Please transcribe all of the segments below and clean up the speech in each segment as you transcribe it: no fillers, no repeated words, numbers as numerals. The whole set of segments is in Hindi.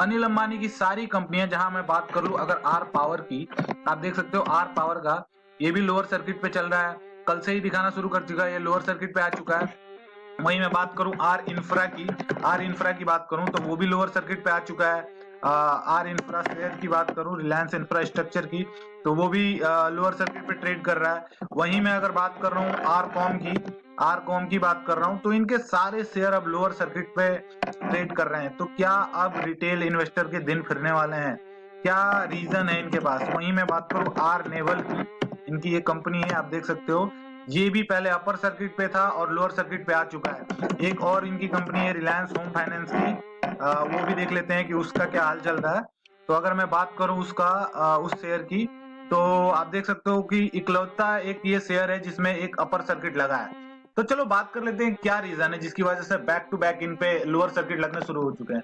अनिल अंबानी की सारी कंपनियां, जहां मैं बात करूं अगर आर पावर की, आप देख सकते हो आर पावर का ये भी लोअर सर्किट पे चल रहा है, कल से ही दिखाना शुरू कर चुका है, ये लोअर सर्किट पे आ चुका है। वहीं मैं बात करूं आर इंफ्रा की बात करूं तो वो भी लोअर सर्किट पे आ चुका है। आर इंफ्रा शेयर की बात करूं, रिलायंस इंफ्रास्ट्रक्चर की, तो वो भी लोअर सर्किट पे ट्रेड कर रहा है। वहीं मैं अगर बात कर रहा हूं आर कॉम की बात कर रहा हूं, तो इनके सारे शेयर अब लोअर सर्किट पे ट्रेड कर रहे हैं। तो क्या अब रिटेल इन्वेस्टर के दिन फिरने वाले हैं? क्या रीजन है इनके पास? वहीं मैं बात करूं आर नेवल की, इनकी ये कंपनी है, आप देख सकते हो ये भी पहले अपर सर्किट पे था और लोअर सर्किट पे आ चुका है। एक और इनकी कंपनी है रिलायंस होम फाइनेंस की, वो भी देख लेते हैं कि उसका क्या हाल चल रहा है। तो अगर मैं बात करूं उस शेयर की, तो आप देख सकते हो कि इकलौता एक ये शेयर है जिसमें एक अपर सर्किट लगा है। तो चलो बात कर लेते हैं क्या रीजन है जिसकी वजह से बैक टू बैक इन पे लोअर सर्किट लगने शुरू हो चुके हैं।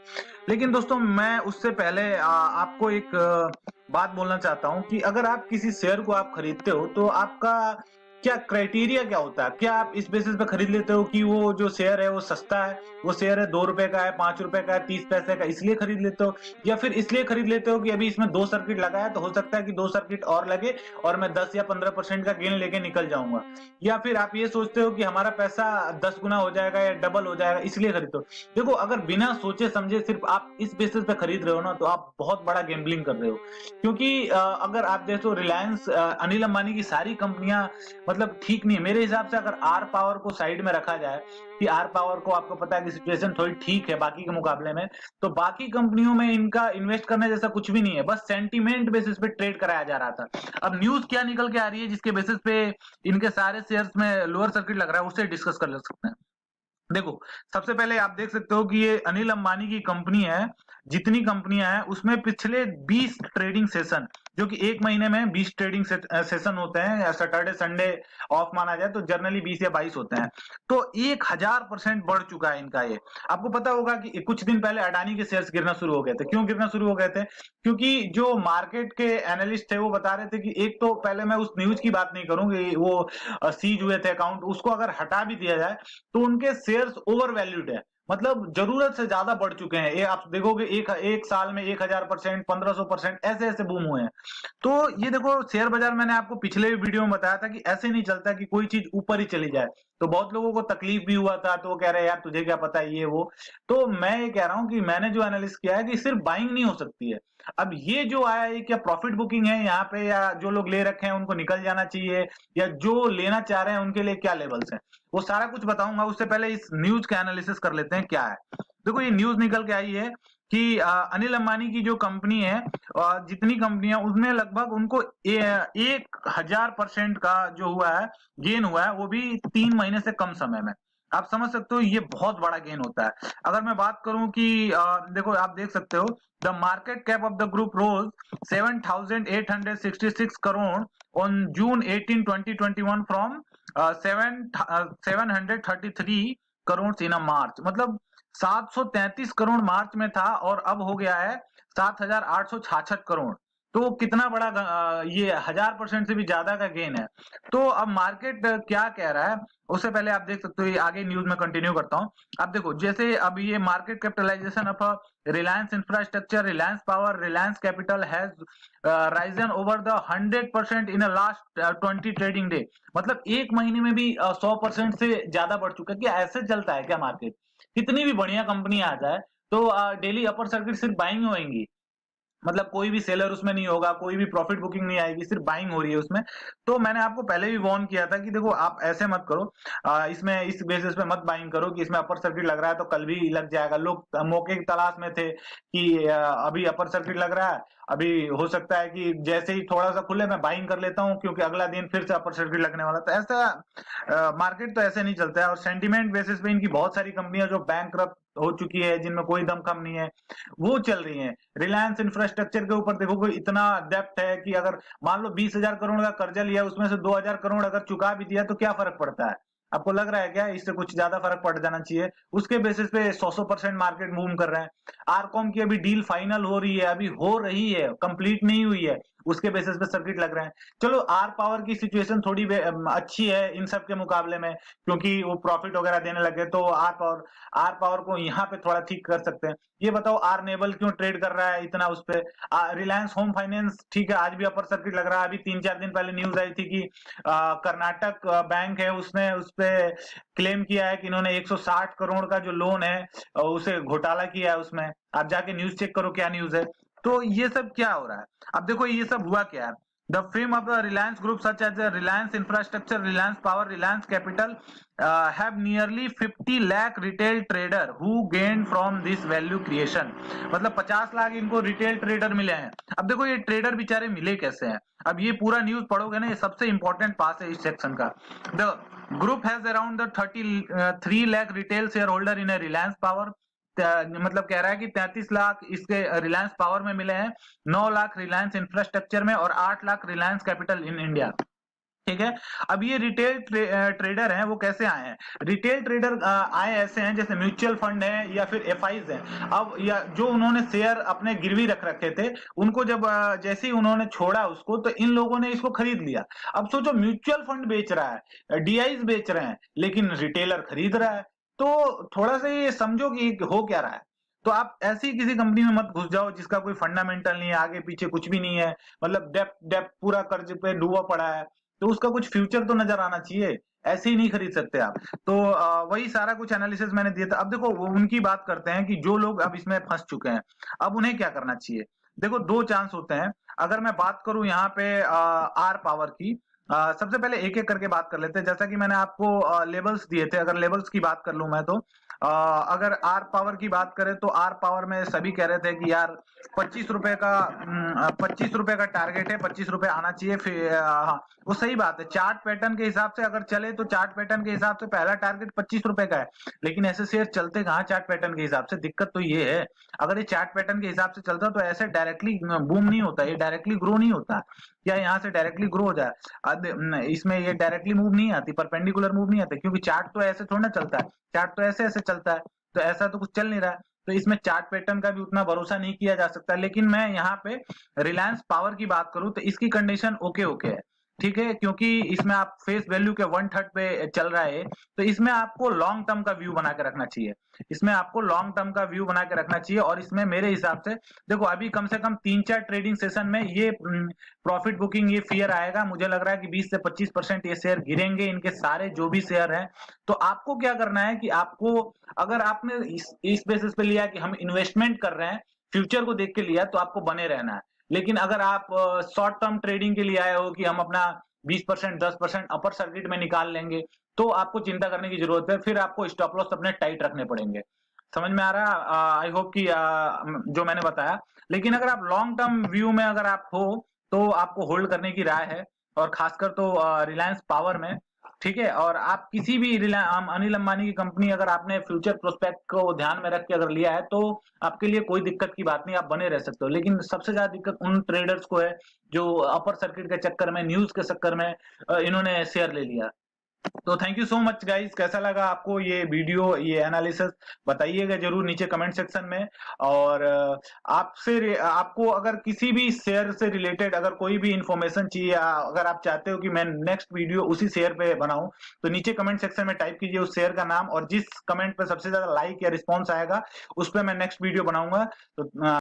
लेकिन दोस्तों मैं उससे पहले आपको एक बात बोलना चाहता हूं कि अगर आप किसी शेयर को आप खरीदते हो तो आपका क्या क्राइटेरिया क्या होता है? क्या आप इस बेसिस पे खरीद लेते हो कि वो जो शेयर है वो सस्ता है, वो शेयर है 2 रुपए का है, 5 रुपए का है, 30 पैसे का, इसलिए खरीद लेते हो? या फिर इसलिए खरीद लेते हो कि अभी इसमें 2 सर्किट लगा है तो हो सकता है कि 2 सर्किट और लगे और मैं 10 या 15% का गेन लेके निकल जाऊंगा? या फिर आप ये सोचते हो कि हमारा पैसा 10 गुना हो जाएगा या डबल हो जाएगा इसलिए खरीदते हो? देखो, अगर बिना सोचे समझे सिर्फ आप इस बेसिस पे खरीद रहे हो ना, तो आप बहुत बड़ा गैम्बलिंग कर रहे हो। क्योंकि अगर आप देखो रिलायंस, अनिल अंबानी की सारी कंपनियां मतलब ठीक नहीं है मेरे हिसाब से। अगर आर पावर को साइड में रखा जाए कि आर पावर को आपको पता है कि सिचुएशन थोड़ी ठीक है बाकी के मुकाबले में, तो बाकी कंपनियों में इनका इन्वेस्ट करने जैसा कुछ भी नहीं है, बस सेंटीमेंट बेसिस पे ट्रेड कराया जा रहा था। अब न्यूज क्या निकल के आ रही है जिसके बेसिस पे इनके सारे शेयर्स में लोअर सर्किट लग रहा है, उससे डिस्कस कर सकते हैं। देखो, सबसे पहले आप देख सकते हो कि ये अनिल अंबानी की कंपनी है। जितनी कंपनियां हैं उसमें पिछले 20 ट्रेडिंग सेशन, जो कि एक महीने में 20 ट्रेडिंग सेशन होते हैं, या सैटरडे संडे ऑफ माना जाए तो जनरली 20 या 22 होते हैं, तो 1000% बढ़ चुका है इनका ये। आपको पता होगा कि कुछ दिन पहले अडानी के शेयर्स गिरना शुरू हो गए थे। क्यों गिरना शुरू हो गए थे? क्योंकि जो मार्केट के एनालिस्ट थे वो बता रहे थे कि एक तो पहले मैं उस न्यूज की बात नहीं करूंगी, वो सीज हुए थे अकाउंट, उसको अगर हटा भी दिया जाए तो उनके शेयर्स ओवर वैल्यूड है, मतलब जरूरत से ज्यादा बढ़ चुके हैं। ये आप देखोगे एक साल में 1000%, 1500% ऐसे ऐसे बूम हुए हैं। तो ये देखो, शेयर बाजार मैंने आपको पिछले वीडियो में बताया था कि ऐसे नहीं चलता कि कोई चीज ऊपर ही चली जाए। तो बहुत लोगों को तकलीफ भी हुआ था, तो वो कह रहे हैं यार तुझे क्या पता है ये वो। तो मैं ये कह रहा हूं कि मैंने जो एनालिसिस किया है कि सिर्फ बाइंग नहीं हो सकती है। अब ये जो आया है क्या प्रॉफिट बुकिंग है यहाँ पे, या जो लोग ले रखे हैं उनको निकल जाना चाहिए, या जो लेना चाह रहे हैं उनके लिए क्या लेवल्स हैं, वो सारा कुछ बताऊंगा। उससे पहले इस न्यूज का एनालिसिस कर लेते हैं क्या है। देखो, ये न्यूज निकल के आई है कि अनिल अंबानी की जो कंपनी है, जितनी कंपनियां, उसमें लगभग उनको 1000% का जो हुआ है, गेन हुआ है, वो भी 3 महीने से कम समय में। आप समझ सकते हो ये बहुत बड़ा गेन होता है। अगर मैं बात करूं कि देखो, आप देख सकते हो the market cap of the group rose 7,866 crore on June 18 2021 from 733 crore in March. मतलब 733 करोड़ मार्च में था और अब हो गया है 7,866 करोड़। तो कितना बड़ा ये 1000% से भी ज्यादा का गेन है। तो अब मार्केट क्या कह रहा है, उससे पहले आप देख सकते हो, ये आगे न्यूज में कंटिन्यू करता हूं। अब देखो, जैसे अब ये market capitalisation of Reliance infrastructure, Reliance power, Reliance capital has risen over the 100% in last 20 trading day. मतलब एक महीने में भी 100% से ज्यादा बढ़ चुका है। क्या ऐसे चलता है क्या मार्केट? कितनी भी बढ़िया कंपनी आ जाए तो डेली अपर सर्किट सिर्फ बाइंग होएंगी, मतलब कोई भी सेलर उसमें नहीं होगा, कोई भी प्रॉफिट बुकिंग नहीं आएगी, सिर्फ बाइंग हो रही है उसमें। तो मैंने आपको पहले भी वार्न किया था कि देखो, आप ऐसे मत करो, इसमें इस बेसिस पे मत बाइंग करो कि इसमें अपर सर्किट लग रहा है तो कल भी लग जाएगा। लोग मौके की तलाश में थे कि अभी अपर सर्किट लग रहा है, अभी हो सकता है कि जैसे ही थोड़ा सा खुले मैं बाइंग कर लेता हूं क्योंकि अगला दिन फिर से अपर सर्किट लगने वाला। तो ऐसा मार्केट तो ऐसे नहीं चलता है। और सेंटिमेंट बेसिस पे इनकी बहुत सारी कंपनियां जो बैंकरप्ट हो चुकी है, जिनमें कोई दमखम नहीं है, वो चल रही हैं। रिलायंस इंफ्रास्ट्रक्चर के ऊपर देखो, कोई इतना डेप्थ है कि अगर मान लो 20,000 करोड़ का कर्जा लिया, उसमें से 2,000 करोड़ अगर चुका भी दिया तो क्या फर्क पड़ता है? आपको लग रहा है क्या इससे कुछ ज्यादा फर्क पड़ जाना चाहिए? उसके बेसिस पे 100% मार्केट मूव कर रहे हैं। आरकॉम की अभी डील फाइनल हो रही है, अभी हो रही है, कंप्लीट नहीं हुई है। उसके बेसिस पे सर्किट लग रहे हैं। चलो आर पावर की सिचुएशन थोड़ी अच्छी है इन सब के मुकाबले में, क्योंकि वो प्रॉफिट वगैरह देने लगे, तो आर पावर को यहाँ पे थोड़ा ठीक कर सकते हैं। ये बताओ आर नेबल क्यों ट्रेड कर रहा है इतना उस पे। रिलायंस होम फाइनेंस ठीक है, आज भी अपर सर्किट लग रहा है। अभी 3-4 दिन पहले न्यूज आई थी कि कर्नाटक बैंक है, उसने उस पे क्लेम किया है कि इन्होंने 160 करोड़ का जो लोन है उसे घोटाला किया है उसमें। आप जाके न्यूज चेक करो क्या न्यूज है। तो ये सब क्या हो रहा है, अब देखो ये सब हुआ क्या है। The fame of the Reliance Group, such as the Reliance Infrastructure, Reliance Power, Reliance Capital, have nearly 50 lakh retail trader who gained from this value creation. मतलब 50 लाख इनको रिटेल ट्रेडर मिले हैं। अब देखो ये ट्रेडर बेचारे मिले कैसे हैं, अब ये पूरा न्यूज पढ़ोगे ना, ये सबसे इंपॉर्टेंट पार्ट है इस सेक्शन का। The group has around the 33 lakh retail shareholder in a Reliance Power. मतलब कह रहा है कि 33 लाख इसके रिलायंस पावर में मिले हैं, 9 लाख रिलायंस इंफ्रास्ट्रक्चर में और 8 lakh Reliance capital in India. ठीक है, अब ये रिटेल ट्रेडर हैं, वो कैसे आए हैं? रिटेल ट्रेडर आए ऐसे हैं जैसे म्यूचुअल फंड है या फिर एफआईज हैं। अब या जो उन्होंने शेयर अपने गिरवी रख रखे थे, उनको जब जैसे ही उन्होंने छोड़ा उसको, तो इन लोगों ने इसको खरीद लिया। अब सोचो म्यूचुअल फंड बेच रहा है, डीआईज बेच रहे हैं, लेकिन रिटेलर खरीद रहा है। तो थोड़ा सा ये समझो कि हो क्या रहा है। तो आप ऐसी किसी कंपनी में मत घुस जाओ जिसका कोई फंडामेंटल नहीं है, आगे पीछे कुछ भी नहीं है, मतलब डेप्थ पूरा कर्ज पे डूबा पड़ा है, तो उसका कुछ फ्यूचर तो नजर आना चाहिए। ऐसे ही नहीं खरीद सकते आप। तो वही सारा कुछ एनालिसिस मैंने दिया था। अब देखो वो उनकी बात करते हैं कि जो लोग अब इसमें फंस चुके हैं, अब उन्हें क्या करना चाहिए। देखो दो चांस होते हैं। अगर मैं बात करूं यहाँ पे आर पावर की, सबसे पहले एक एक करके बात कर लेते हैं। जैसा कि मैंने आपको लेवल्स दिए थे, अगर लेवल्स की बात कर लूं मैं, तो अगर आर पावर की बात करें तो आर पावर में सभी कह रहे थे कि यार 25 रुपए का टारगेट है, 25 रुपए आना चाहिए। फिर हाँ, वो सही बात है। चार्ट पैटर्न के हिसाब से अगर चले तो चार्ट पैटर्न के हिसाब से पहला टारगेट 25 रुपए का है, लेकिन ऐसे शेयर चलते कहाँ चार्ट पैटर्न के हिसाब से। दिक्कत तो ये है, अगर ये चार्ट पैटर्न के हिसाब से चलता तो ऐसे डायरेक्टली बूम नहीं होता, ये डायरेक्टली ग्रो नहीं होता। या यहाँ से डायरेक्टली ग्रो हो जाए, इसमें ये डायरेक्टली मूव नहीं आती, परपेंडिकुलर मूव नहीं आती, क्योंकि चार्ट तो ऐसे थोड़ा ना चलता है, चार्ट तो ऐसे ऐसे चलता है। तो ऐसा तो कुछ चल नहीं रहा है, तो इसमें चार्ट पैटर्न का भी उतना भरोसा नहीं किया जा सकता। लेकिन मैं यहाँ पे रिलायंस पावर की बात करूं तो इसकी कंडीशन ओके है, ठीक है, क्योंकि इसमें आप फेस वैल्यू के 1/3 पे चल रहा है। तो इसमें आपको लॉन्ग टर्म का व्यू बना के रखना चाहिए, इसमें आपको लॉन्ग टर्म का व्यू बना के रखना चाहिए। और इसमें मेरे हिसाब से देखो अभी कम से कम 3-4 ट्रेडिंग सेशन में ये प्रॉफिट बुकिंग, ये फियर आएगा। मुझे लग रहा है कि 20 से 25% ये शेयर गिरेंगे, इनके सारे जो भी शेयर हैं। तो आपको क्या करना है कि आपको, अगर आपने इस बेसिस पे लिया कि हम इन्वेस्टमेंट कर रहे हैं, फ्यूचर को देख के लिया, तो आपको बने रहना है। लेकिन अगर आप शॉर्ट टर्म ट्रेडिंग के लिए आए हो कि हम अपना 20% 10% अपर सर्किट में निकाल लेंगे, तो आपको चिंता करने की जरूरत है। फिर आपको स्टॉप लॉस अपने टाइट रखने पड़ेंगे। समझ में आ रहा है? आई होप कि जो मैंने बताया। लेकिन अगर आप लॉन्ग टर्म व्यू में अगर आप हो, तो आपको होल्ड करने की राय है, और खासकर तो रिलायंस पावर में, ठीक है। और आप किसी भी अनिल अंबानी की कंपनी अगर आपने फ्यूचर प्रोस्पेक्ट को ध्यान में रख के अगर लिया है, तो आपके लिए कोई दिक्कत की बात नहीं, आप बने रह सकते हो। लेकिन सबसे ज्यादा दिक्कत उन ट्रेडर्स को है जो अपर सर्किट के चक्कर में, न्यूज के चक्कर में इन्होंने शेयर ले लिया। तो thank you so much guys. कैसा लगा आपको ये वीडियो, ये एनालिसिस, बताइएगा जरूर नीचे कमेंट सेक्शन में। और आपको अगर किसी भी शेयर से रिलेटेड अगर कोई भी इंफॉर्मेशन चाहिए, अगर आप चाहते हो कि मैं नेक्स्ट वीडियो उसी शेयर पे बनाऊं, तो नीचे कमेंट सेक्शन में टाइप कीजिए उस शेयर का नाम, और जिस कमेंट पे सबसे ज्यादा लाइक या रिस्पॉन्स आएगा उस पर मैं नेक्स्ट वीडियो बनाऊंगा। तो